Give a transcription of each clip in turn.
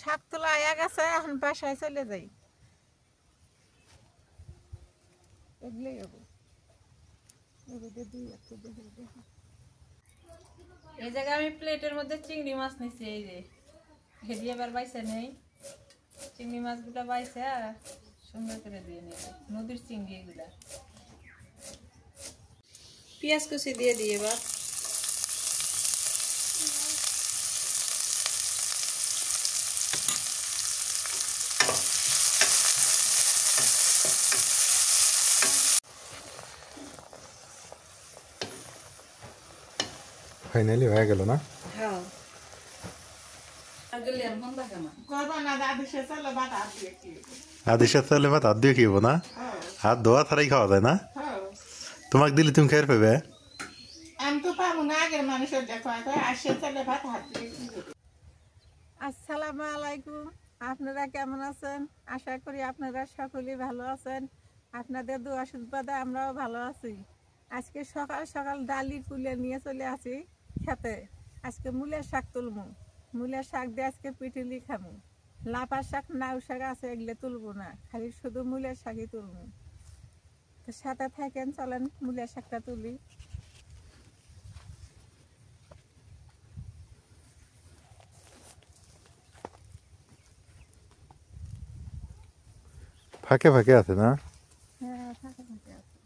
শাক তোলা আয়া গেছে, এখন বাসায় চলে যাই। এগুলোই হবো। এই জায়গায় আমি প্লেটের মধ্যে চিংড়ি মাছ নিচ্ছি। এই যে হেডি এবার বাইসে নেই, চিংড়ি মাছগুলো বাইসে সুন্দর করে দিয়ে নেব। নদীর চিংড়ি এগুলা। পেঁয়াজ কুচি দিয়ে দিই এবার। ফাইনালি হয়ে গেল না? হ্যাঁ, আদিশা তাহলে ভাত হাত দিয়ে খাইব না? হাত ধোয়া ছাড়াই খাওয়া যায় না? তোমাকে দিলে তুমি খেয়ে পেবে? আমি তো পাবো না, আগের মানুষের দেখো আসে চলে ভাত হাত দিয়ে। আসসালামু আলাইকুম, আপনারা কেমন আছেন? আশা করি আপনারা সকলেই ভালো আছেন। আপনাদের দোয়া আশীর্বাদে আমরাও ভালো আছি। আজকে সকাল সকাল ডালি কুলে নিয়ে চলে আসি খেতে। আজকে মূলের শাক তুলবো। মূলের শাক দিয়ে আজকে পিটিলি খাবো। লাফার শাক নাউ শাক আছে, এগুলো তুলবো না, খালি শুধু মূলের শাকই তুলবো। তো সাথে থাকেন, চলেন মূলের শাকটা তুলি। ফাঁকে ফাঁকে আছে না? হ্যাঁ, ফাঁকে ফাঁকে আছে।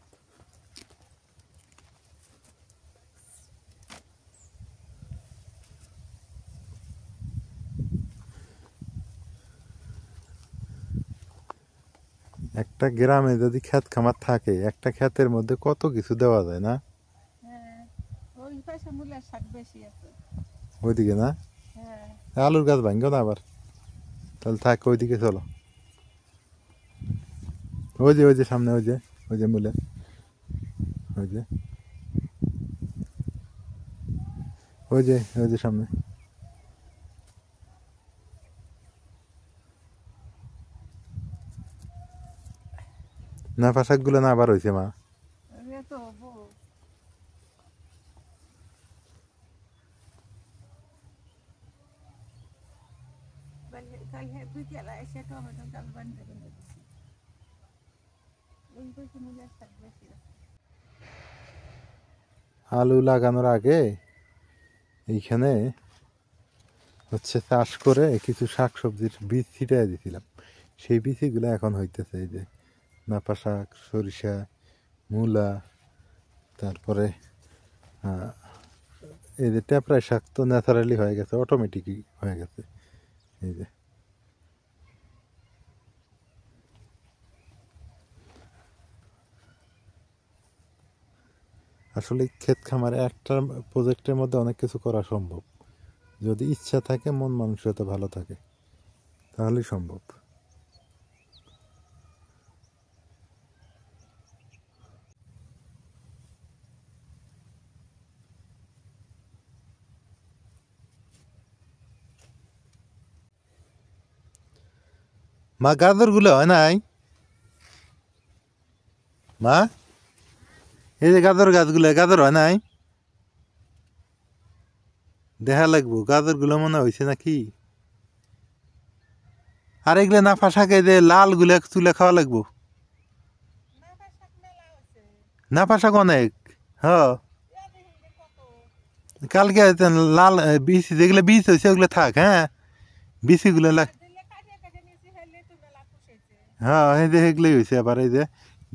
একটা গ্রামে যদি ক্ষেত খামার থাকে, একটা ক্ষেতের মধ্যে কত কিছু দেওয়া যায় না? হ্যাঁ, ওই পাশে মূলের শাক বেশি আছে। ওইদিকে না? হ্যাঁ, আলুর গাছ ভাঙ্গো না আবার? তাহলে থাক, ওইদিকে চলো। ওই যে সামনে, ওই যে মূলে, ওই যে সামনে। না পাশাক গুলো না আবার হয়েছে মা? এ তো হবো। কালকে বিকেলে এসে টমেটো গাছ বানিয়ে দিচ্ছি। ওই পাশে মূলের শাক বেশি আছে। আলু লাগানোর আগে এইখানে হচ্ছে চাষ করে কিছু শাকসবজির বীজ ছিটাই দিয়েছিলাম। সেই বীজগুলো এখন হইতেছে। এই যে নাপা শাক, সরিষা, মূলা, তারপরে এই যে টেপরাই শাক তো ন্যাচারালি হয়ে গেছে, অটোমেটিকই হয়ে গেছে। এই যে আসলে ক্ষেত খামারে একটা প্রজেক্টের মধ্যে অনেক কিছু করা সম্ভব, যদি ইচ্ছা থাকে, মন মানসিকতা ভালো থাকে, তাহলেই সম্ভব। মা গাজর গুলো হয় নাই মা? এই যে গাজর গাছগুলো, গাজর হয় নাই? দেখা লাগবো গাজর গুলো মনে হয়েছে নাকি। আর এগুলো না ফাঁসাকে যে লাল গুলো তুলে খাওয়া লাগবো। না ফাঁসাক অনেক। হ, কালকে লাল বীজ যেগুলো বীজ হয়েছে ওগুলো থাক। হ্যাঁ, বিচিগুলো হ্যাঁ, এই যে এগুলোই হয়েছে। আবার এই যে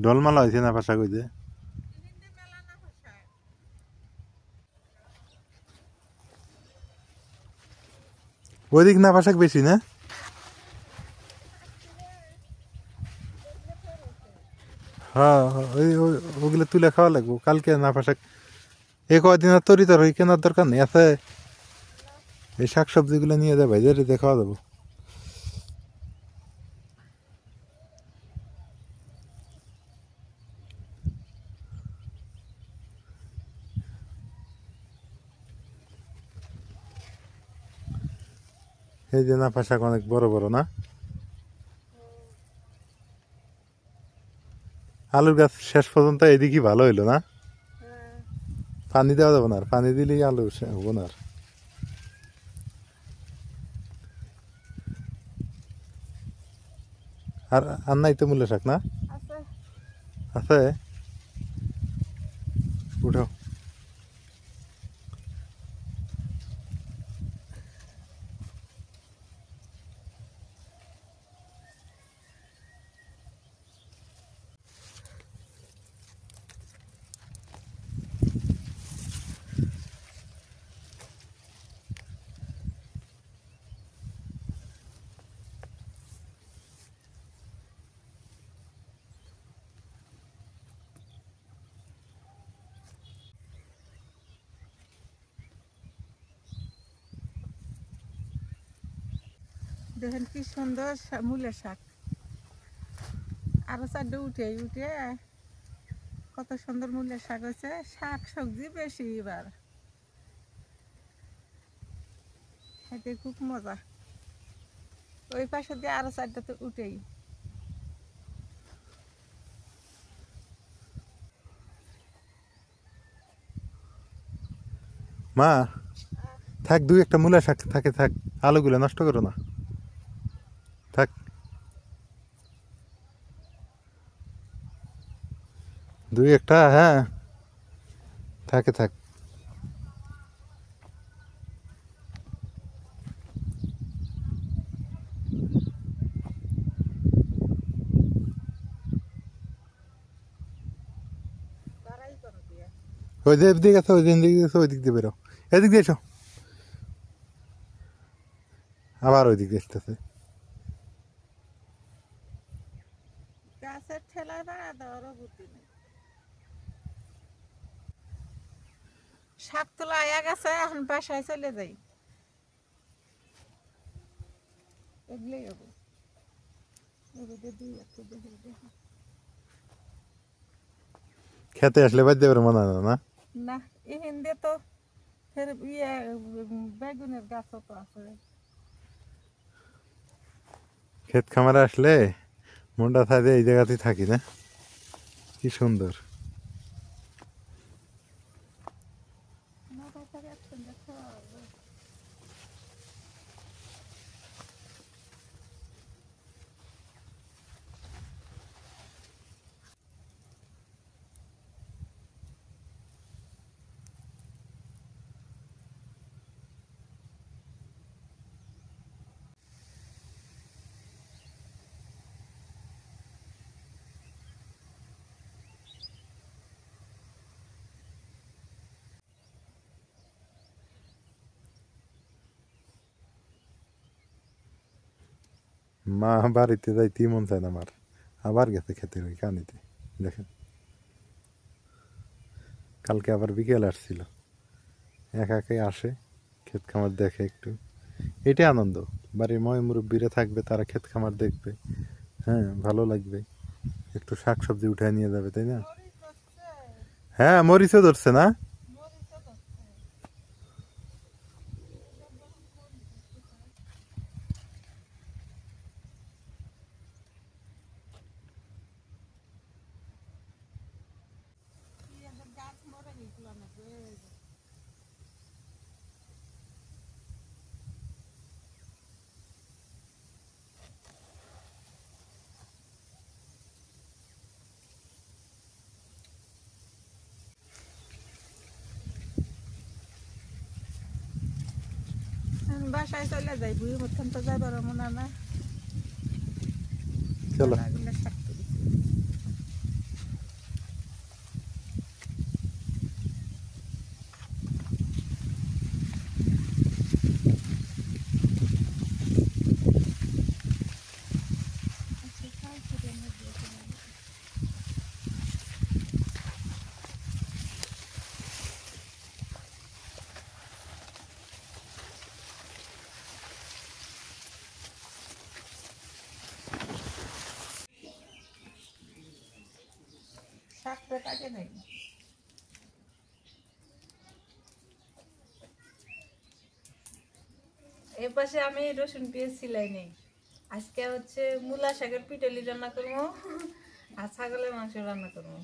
ডলমালা হয়েছে না ফাঁসাক। ওই যে ওইদিক না ফাঁসাক বেশি না? হ্যাঁ, ওগুলো তুলে খাওয়া লাগবো কালকে। না ফাঁসাক এ কয়দিন আর তরি তরকারি কেনার দরকার নেই, আছে এই শাক সবজিগুলো নিয়ে যাবে, যে খাওয়া যাবো। এই যে না ফাঁসাক অনেক বড় বড় না? আলুর গাছ শেষ পর্যন্ত এদিকে ভালো হইলো না? পানি দেওয়া যাবে না, আর পানি দিলেই আলু হবো না। আর আর আর নাই তো মূল্য শাক না আছে। আছে উঠো দেখেন কি সুন্দর মূলের শাক, আরো চারটে উঠে উঠে কত সুন্দর মূলের শাক হয়েছে। শাক সবজি বেশি এবার, খেতে খুব মজা। ওই পাশে দিয়ে আরো চারটা তো উঠেই। মা থাক দুই একটা মূলা শাক থাকে থাক আলুগুলো নষ্ট করো না থাক দুই একটা হ্যাঁ থাকে থাক তারাই করো দিয়ে। ওই যে দিক আছে ওই দিক দিয়ে ওই দিক দিয়ে বেরো এদিক দিয়ে এসো আবার ওই দিক দিয়ে আসতেছে গাছের ঠেলায় বাড়া দেওয়ারও বুদ্ধি নেই। শাক তোলা আয়া গেছে, এখন বাসায় চলে যাই। এগুলোই হবে। খেতে আসলে বাদ দেবে মনে হয় না না, এখান দিয়ে তো ফের ইয়ে বেগুনের গাছও তো আছে। ক্ষেত খামারে আসলে মনটা থাকে এই জায়গাতেই থাকি না কি সুন্দর মা বাড়িতে যাইতে মন চায় না আমার আবার গেছে খেতে ওই কানিতে দেখেন কালকে আবার বিকেল আসছিল একা একাই আসে ক্ষেত খামার দেখে একটু এটাই আনন্দ বাড়ির ময় মুরব্বীরা থাকবে তারা ক্ষেত খামার দেখবে হ্যাঁ ভালো লাগবে একটু শাক সবজি উঠায় নিয়ে যাবে তাই না হ্যাঁ মরিচও ধরছে না বাসায় চলে যাই, বুড়ি মতন তো যাবার মনে না। চলো শাক তুলি। শাক তো কাটে নাই। এই পাশে আমি রসুন পেঁয়াজ সিলাই নেই। আজকে হচ্ছে মূলা শাকের পিটলি রান্না করবো আর ছাগলের মাংস রান্না করবো।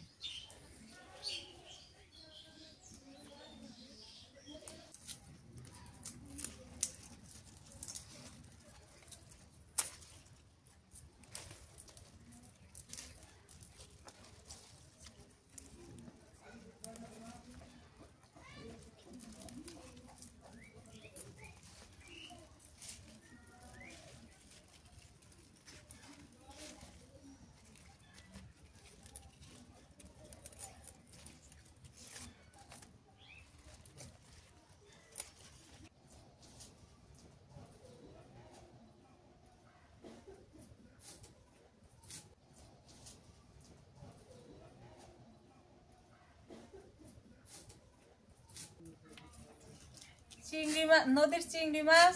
চিংড়ি মাছ, নদীর চিংড়ি মাছ,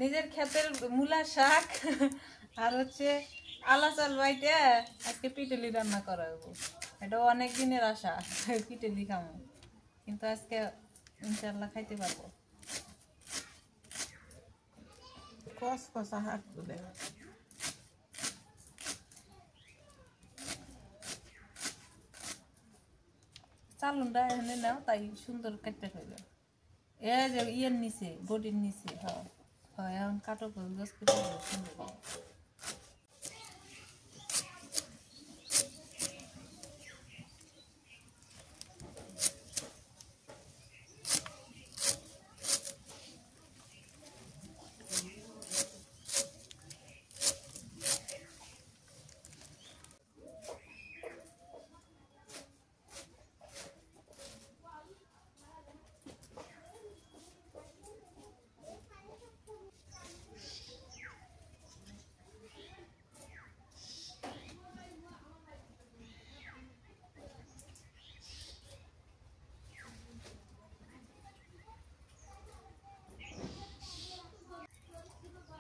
নিজের ক্ষেতের মূলা শাক, আর হচ্ছে আলা চাল বাইটে আজকে পিটুলি রান্না করা হবো। এটা অনেক দিনের আশা, পিটুলি খামো, কিন্তু আজকে ইনশাল্লাহ খাইতে পারবো। কষা হাত তুলে চালুনটা এখানে নাও, তাই সুন্দর কাটতে হইল। এ যে ইয়ের নিচে, বডির নিচে, হ্যাঁ হ্যাঁ, এখন কাটো করে গোস করে সুন্দর।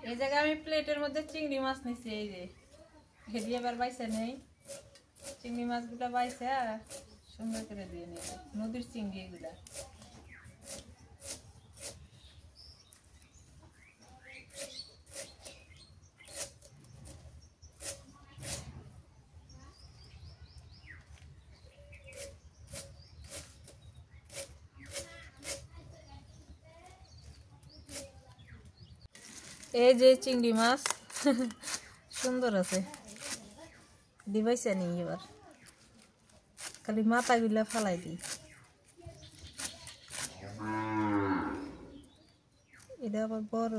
এই জায়গায় আমি প্লেটের মধ্যে চিংড়ি মাছ নিছি, এই যে হেডি আবার বাইসে নেই, চিংড়ি মাছগুলো বাইসে সুন্দর করে দিয়ে নিয়ে, নদীর চিংড়ি এগুলা। এই যে চিংড়ি মাছ সুন্দর আছে, দিবাইছে নি এবার, খালি মাথাগুলা ফালাই দিই। এটা আবার বড়,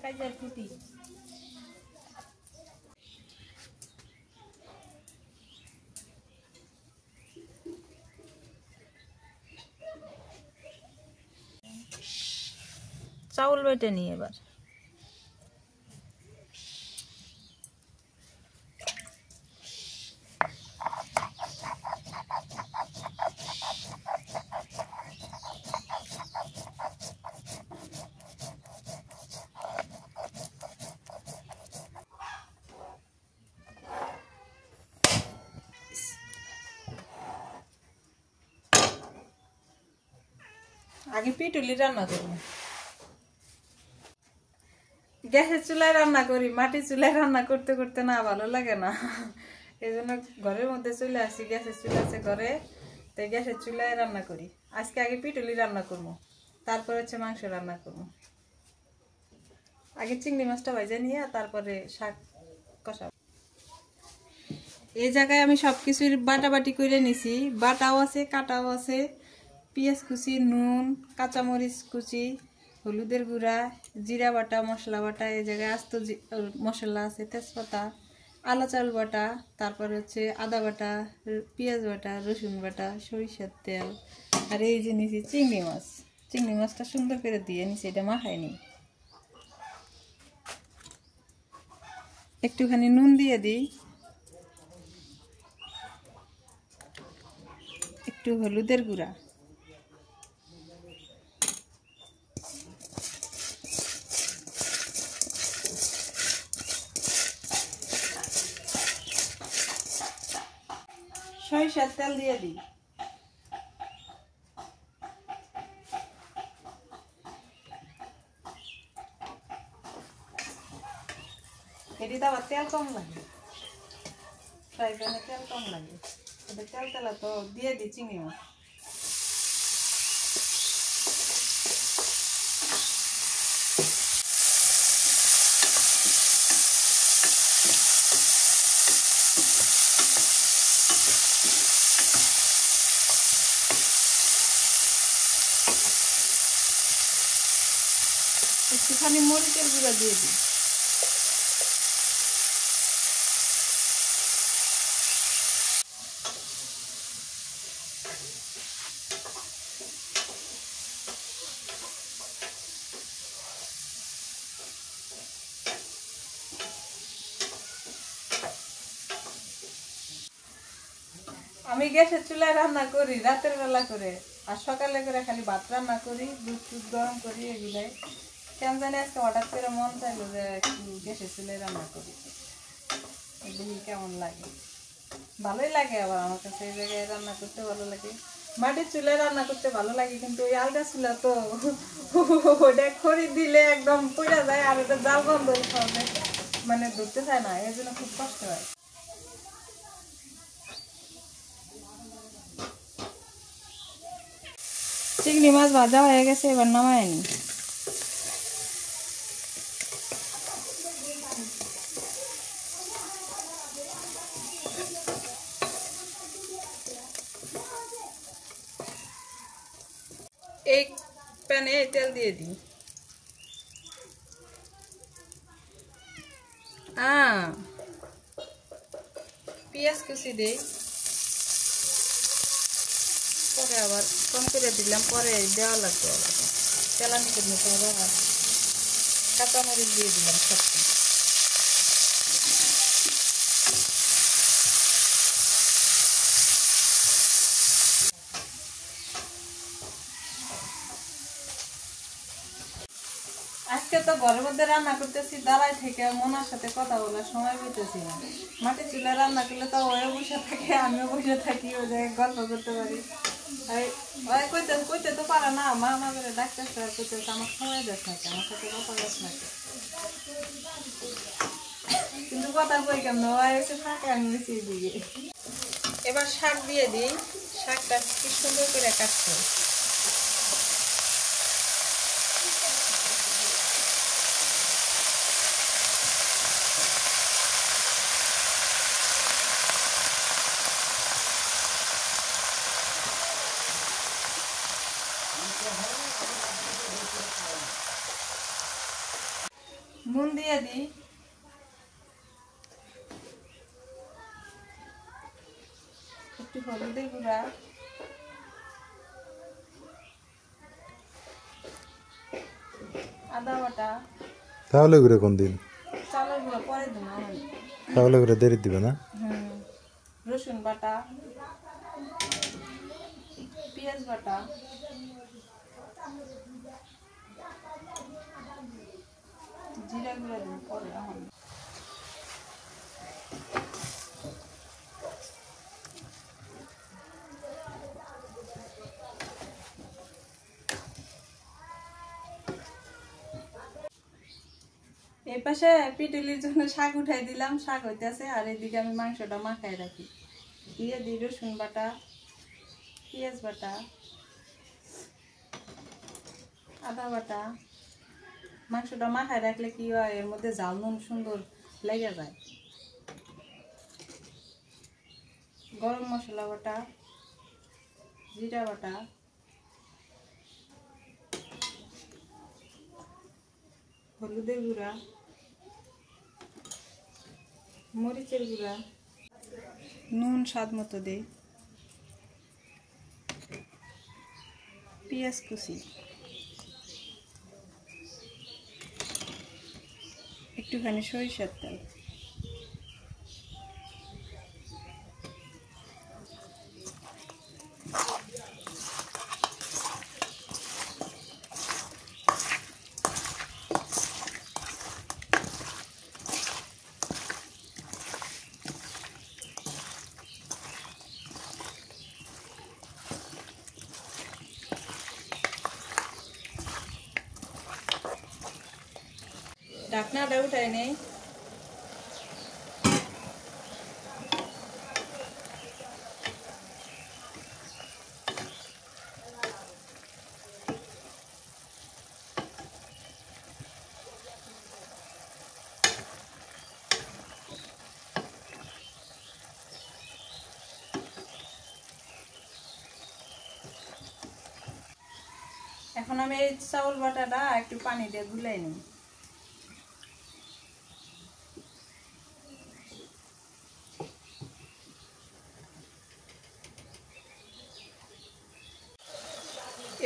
কাজার ফুটি। চাউল বেটে নিয়ে এবার আগে পিটুলি রান্না করব। গ্যাসের চুলায় রান্না করি, মাটির চুলায় রান্না করতে করতে না ভালো লাগে না, এই জন্য ঘরের মধ্যে চলে আসি, গ্যাসের চুলা আছে ঘরে, তাই গ্যাসের চুলায় রান্না করি। আজকে আগে পিটুলি রান্না করবো, তারপর হচ্ছে মাংস রান্না করবো। আগে চিংড়ি মাছটা ভেজে নিয়ে তারপরে শাক কষা। এই জায়গায় আমি সবকিছুর বাটাবাটি করে নিছি, বাটাও আছে কাটাও আছে, পেঁয়াজ কুচি, নুন, কাঁচামরিচ কুচি, হলুদের গুঁড়া, জিরা বাটা, মশলা বাটা, এই জায়গায় আস্ত মশলা আছে, তেজপাতা, আলা চাল বাটা, তারপর হচ্ছে আদা বাটা, পেঁয়াজ বাটা, রসুন বাটা, সরিষার তেল, আর এই যে নিছি চিংড়ি মাছ। চিংড়ি মাছটা সুন্দর করে দিয়ে নিছি, এটা মাখাইনি। একটুখানি নুন দিয়ে দিই, একটু হলুদের গুঁড়া, সরিষার তেল দিয়ে দিই, এটিতে আবার তেল কম লাগে, ফ্রাই প্যানে তেল কম লাগে, তেল তেলা তো দিয়ে দিই চিংড়ি মাছ। একটুখানি মরিচের গুঁড়া দিয়ে দিই, আমি গ্যাসের চুলায় রান্না করি রাতের বেলা করে, আর সকালে করে খালি ভাত রান্না করি, দুধ টুধ গরম করি, এগুলাই কেন জানি আজকে হঠাৎ করে মন চাইলো যে একটু গ্যাসের চুলায় রান্না করি, দেখি কেমন লাগে। ভালোই লাগে আবার আমার কাছে এই জায়গায় রান্না করতে ভালো লাগে, মাটির চুলায় রান্না করতে ভালো লাগে, কিন্তু ওই আলগা চুলা তো ওটা খড়ি দিলে একদম পড়ে যায়, আর ওটা জাল বন্ধ হবে, মানে ধরতে চায় না, এর জন্য খুব কষ্ট হয়। চিংড়ি মাছ ভাজা হয়ে গেছে, এবার নামায় নি। এই প্যানে তেল দিয়ে দিই, পেঁয়াজ কুচি দিই, পরে আবার কম করে দিলাম, পরে দেওয়া লাগবে, তেলানি করে নিতে হবে, আর কাঁচামরিচ দিয়ে দিলাম সবটা। আজকে তো ঘরের মধ্যে রান্না করতেছি, দাঁড়াই থেকে মনার সাথে কথা বলার সময় পেতেছি না, মাটির চুলায় রান্না করলে তো ওও বসে থাকে, আমিও বসে থাকি, ওই জায়গায় গল্প করতে পারি। কইতে তো পারে না, মা আমাদের ডাক্তারছে আর কইতেছে আমার সময় যাস নাকি, আমার সাথে কথা যাস নাকি, কিন্তু কথা কই কেমন এসে থাকে, আমি মিশিয়ে দিই। এবার শাক দিয়ে দিই, শাকটা কি সুন্দর করে কাটছে, নুন দিয়ে দিই, একটু হলুদের গুঁড়া, আদা বাটা, তাহলে ঘুরে কোন দিন চালের গুঁড়া পরে দিন, তাহলে ঘুরে দেরি দিবে না, রসুন বাটা, পেঁয়াজ বাটা, জিরা গুঁড়া দিন পরে। এই পাশে পিটুলির জন্য শাক উঠাই দিলাম, শাক হইতেছে, আর এদিকে আমি মাংসটা মাখাই রাখি, দিয়ে দিই রসুন বাটা, পেঁয়াজ বাটা, আদা বাটা। মাংসটা মাখায় রাখলে কি হয়, এর মধ্যে ঝাল নুন সুন্দর লেগে যায়। গরম মশলা বাটা, জিরা বাটা, হলুদের গুঁড়া, মরিচের গুঁড়া, নুন স্বাদ মতো দিই, পেঁয়াজ কুচি, একটুখানি সরিষার তেল, ঢাকনাটা উঠাই নেই। এখন আমি এই চাউল বাটাটা একটু পানি দিয়ে গুলাই নিই।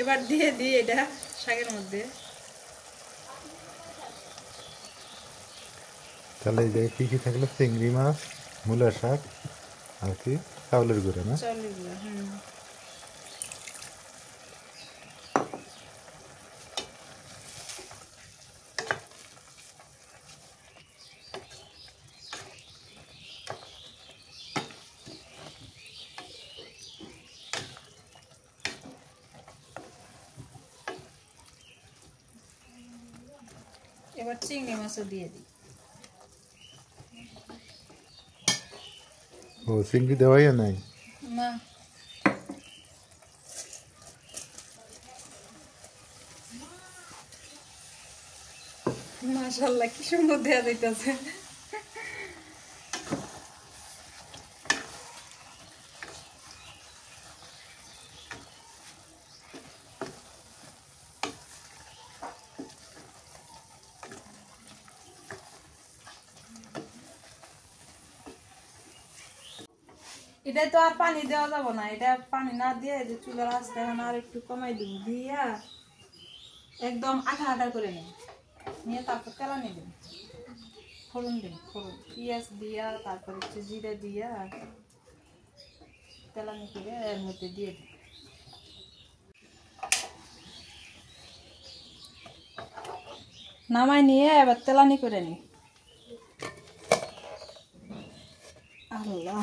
এবার দিয়ে দিই এটা শাকের মধ্যে। তাহলে এই যে কি কি থাকলো? চিংড়ি মাছ, মূলা শাক আর কি চাউলের গুঁড়ো না? চাউলের গুঁড়া। এবার চিংড়ি মাছও দিয়ে দিই। ও চিংড়ি দেওয়াই নাই? না, মাশাআল্লাহ কি সুন্দর দেয়া যাইতেছে। এটা তো আর পানি দেওয়া যাবে না, এটা পানি না দিয়ে যে চুলার আঁচটা এখন আর একটু কমাই দিব, দিয়া একদম আঠা আঠা করে নিই, নিয়ে তারপর তেলানি দিন, ফোড়ন দিন, ফোড়ন পেঁয়াজ দিয়া তারপর একটু জিরা দিয়া তেলানি করে এর মধ্যে দিয়ে দিই। নামাই নিয়ে এবার তেলানি করে নিই। আল্লাহ,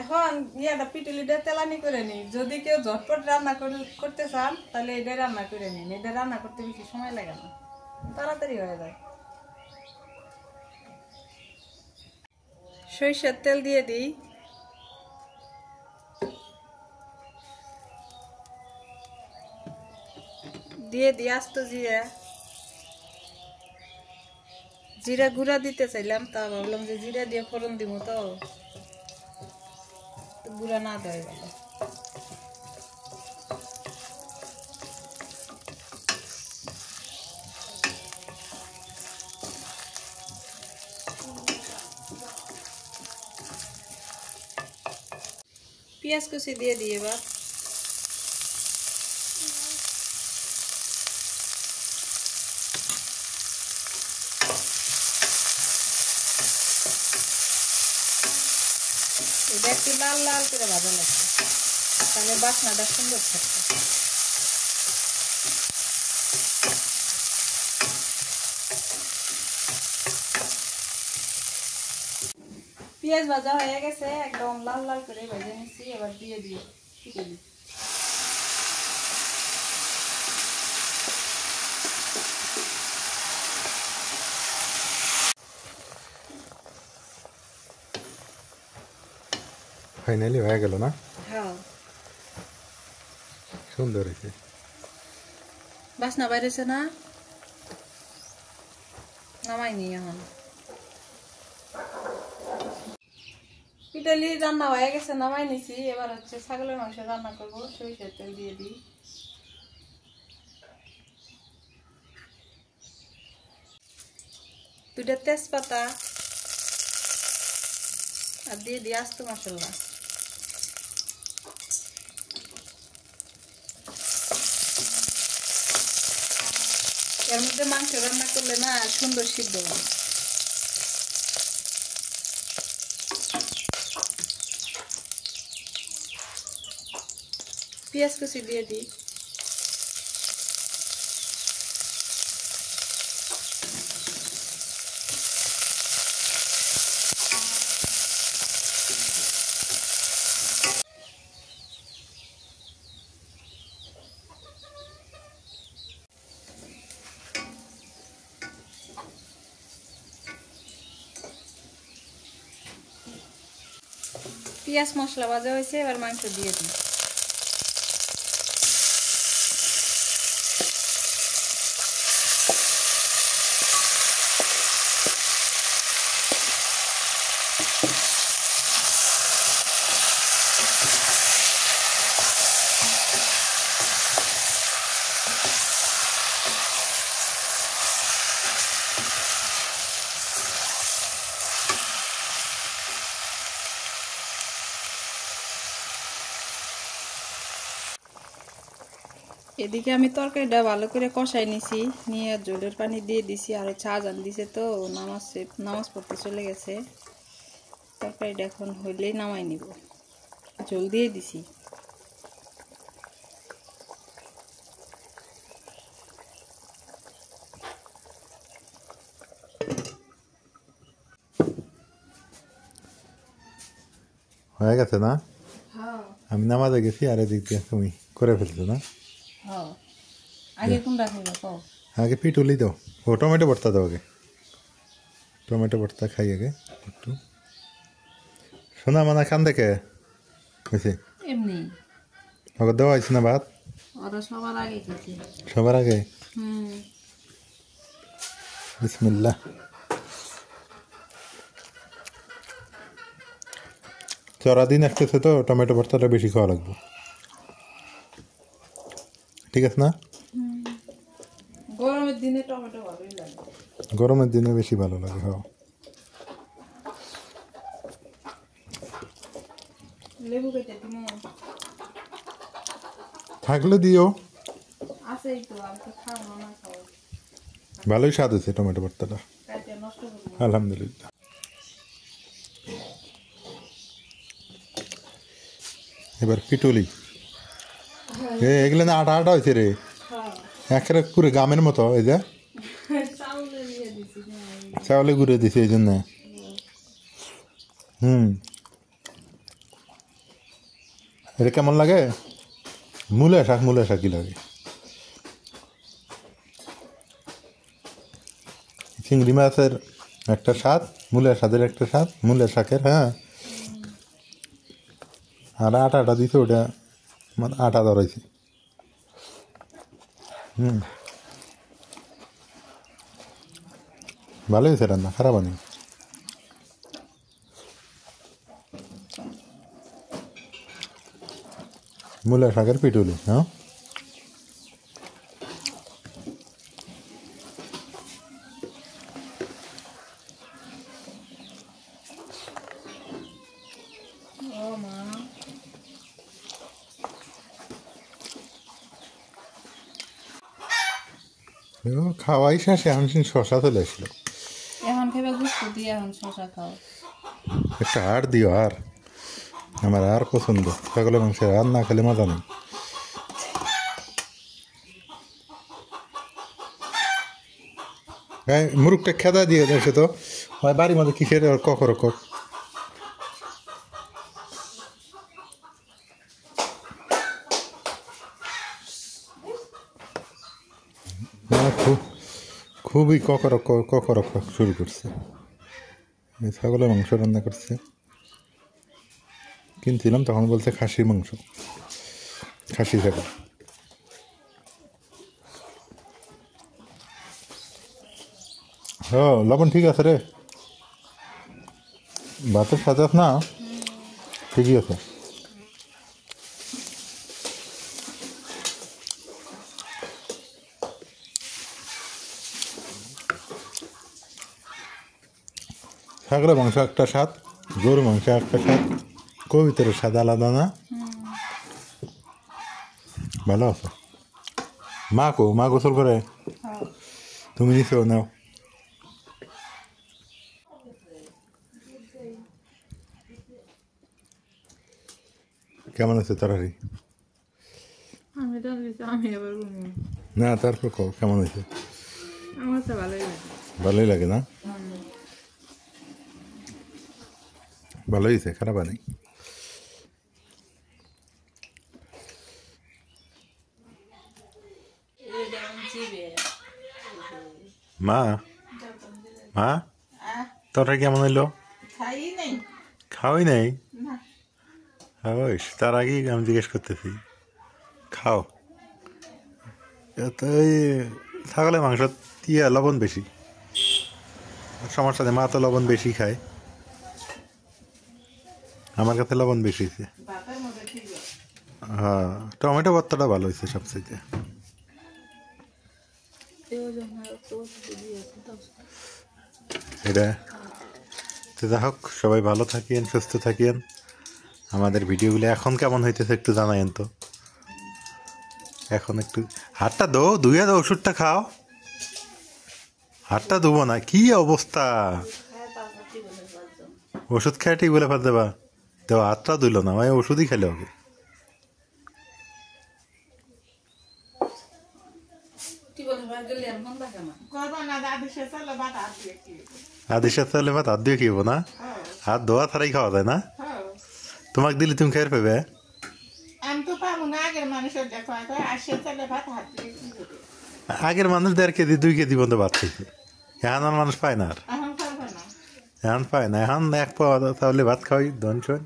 এখন ইয়াটা পিটুলিটা তেলানি করে নিই। যদি কেউ ঝটপট রান্না করতে চান তাহলে এটা রান্না করে নিন, এটা রান্না করতে বেশি সময় লাগে না, তাড়াতাড়ি হয়ে যায়। সরিষার তেল দিয়ে দিই। দিয়ে দিই আস্ত জিরা। জিরা গুঁড়া দিতে চাইলাম, তা ভাবলাম যে জিরা দিয়ে ফোড়ন দিব, তো গুঁড়া না দেওয়া গেল। পেঁয়াজ কুচি দিয়ে দিই এবার। এটা একটু লাল লাল করে ভাজা লাগবে, তাহলে বাসনাটা সুন্দর থাকবে। পেঁয়াজ ভাজা হয়ে গেছে, একদম লাল লাল করে ভেজে নিচ্ছি। এবার দিয়ে দিই পিটুলি। ফাইনালি হয়ে গেল না? হ্যাঁ, সুন্দর হয়েছে। বাসনা বাইরেছে না? নামাইনি এখন। পিটুলি রান্না হয়ে গেছে, নামাই নিছি। এবার হচ্ছে ছাগলের মাংস রান্না করবো। সরিষার তেল দিয়ে দিই। দুটা তেজপাতা আর দিয়ে দিই আস্ত মশলা। এর মধ্যে মাংস রান্না করলে না সুন্দর সিদ্ধ হয়। পেঁয়াজ কুচি দিয়ে দিই। পেঁয়াজ মশলা ভাজা হয়েছে, এবার মাংস দিয়ে দিই। এদিকে আমি তরকারিটা ভালো করে কষাই নিছি, নিয়ে জলের পানি দিয়ে দিছি। আর চা জান দিছে তো নামাজ পড়তে চলে গেছে। তরকারিটা এখন হইলেই নামাই নিব, জল দিয়ে দিছি। হয়ে গেছে না? হ্যাঁ আমি নামাজে গেছি আর এদিক দিয়ে তুমি করে ফেলছো না? হ্যাঁ। আগে কোনটা খাইবে কও? আগে পিটুলি দাও, ও টমেটো ভর্তা দাও আগে। টমেটো ভর্তা খাই আগে একটু। শোনা মানা খান দেখে হয়েছে এমনি ওকে দেওয়া হয়েছে না ভাত? ওরা সবার আগে খেতে। সবার আগে হুম। বিসমিল্লাহ। চড়া দিন আসতেছে তো টমেটো ভর্তাটা বেশি খাওয়া লাগবে, ঠিক আছে না? গরমের দিনে টমেটো ভালোই লাগে। গরমের দিনে বেশি ভালো লাগে। হ্যাঁ, লেবু কেটে দিমু? থাকলে দিও। আছেই তো, আমি তো খাবো না। খাবো ভালোই স্বাদ হয়েছে টমেটো ভর্তাটা, কাটে নষ্ট করবো। আলহামদুলিল্লাহ। এবার পিটুলি এগুলো না আটা আটা হয়েছে রে, একেবারে পুরো গামের মতো। এই যে চাউলে গুঁড়ে দিছে এই জন্য। এটা কেমন লাগে? মূলা শাক কি লাগে? চিংড়ি মাছের একটা স্বাদ, মূলা স্বাদের একটা স্বাদ, মূলা শাকের। হ্যাঁ, আর আটাটা দিছে ওটা মানে আটা ধরাইছে। ভালোই হয়েছে রান্না, খারাপ হয়নি। মূলা শাকের পিটুলি। হ্যাঁ, ও মা, খাওয়াই শেষে এখন শশা চলে আসলো। এখন খেবে গুস্ত দিয়ে, এখন শশা খাও। একটা হাড় দিও। আর আমার আর পছন্দ ছাগলের মাংস, আর না খেলে মজা নেই। হ্যাঁ, মুরুখটা খেদা দিয়ে দেখছে তো বাড়ির মধ্যে কিসের কখর কক। খুবই কখর শুরু করছে। ছাগলের মাংস রান্না করছে, কিনছিলাম তখন বলছে খাসির মাংস, খাসি ছাগল। হ্যাঁ, লবণ ঠিক আছে রে, ভাতের সাথে না ঠিকই আছে। ছাগলের মাংস একটা স্বাদ, গরুর মাংস একটা স্বাদ, কবিতরের স্বাদ আলাদা না? ভালো আছে। মা গোসল করে, তুমি নিছো নাও। কেমন আছে তরকারি? আমি আবার না, তারপর কও কেমন হয়েছে? আমার তো ভালোই লাগে। ভালোই লাগে না? ভালোই হয়েছে, খারাপ নেই। মা তরকারি কেমন হইলো? খাওয়াই নাই? ওই তার আগেই আমি জিজ্ঞেস করতেছি খাও। তো এই ছাগলের মাংস দিয়ে লবণ বেশি, সমস্যা নেই। মা তো লবণ বেশি খায়, আমার কাছে লবণ বেশি হয়েছে। ভাতের মধ্যে ঠিক আছে। হ্যাঁ, টমেটো ভর্তাটা ভালো হয়েছে সবচেয়ে। এটা তো যা হোক, সবাই ভালো থাকিয়েন, সুস্থ থাকিয়েন। আমাদের ভিডিওগুলো এখন কেমন হইতেছে একটু জানাইন তো। এখন একটু হাতটা ধুয়ে দাও, ওষুধটা খাও। হাতটা ধুবো না, কি অবস্থা! ওষুধ খেয়ে ঠিক বলে দেবা দেওয়া, হাতটা ধুইল না, মানে ওষুধই খেলে হবে। করবো না, দাদি সে চলে ভাত হাত দিয়ে কি আদেশের তাহলে ভাত হাত দিয়ে খেয়েবো না? হাত ধোয়া ছাড়াই খাওয়া যায় না? হ্যাঁ। তোমাকে দিলে তুমি খেয়ে পেবে? আমি তো পাবো না, আগের মানুষের দেখো আর সে চলে ভাত হাত দিয়ে কি করবে? আগের মানুষ 1.5 কেজি 2 কেজি পর্যন্ত ভাত খেয়েছে, এখন আর মানুষ পায় না। আর এখন পারবো না। এখন পায় না, এখন এক পাওয়া তাহলে ভাত খাওয়াই ধন শোন।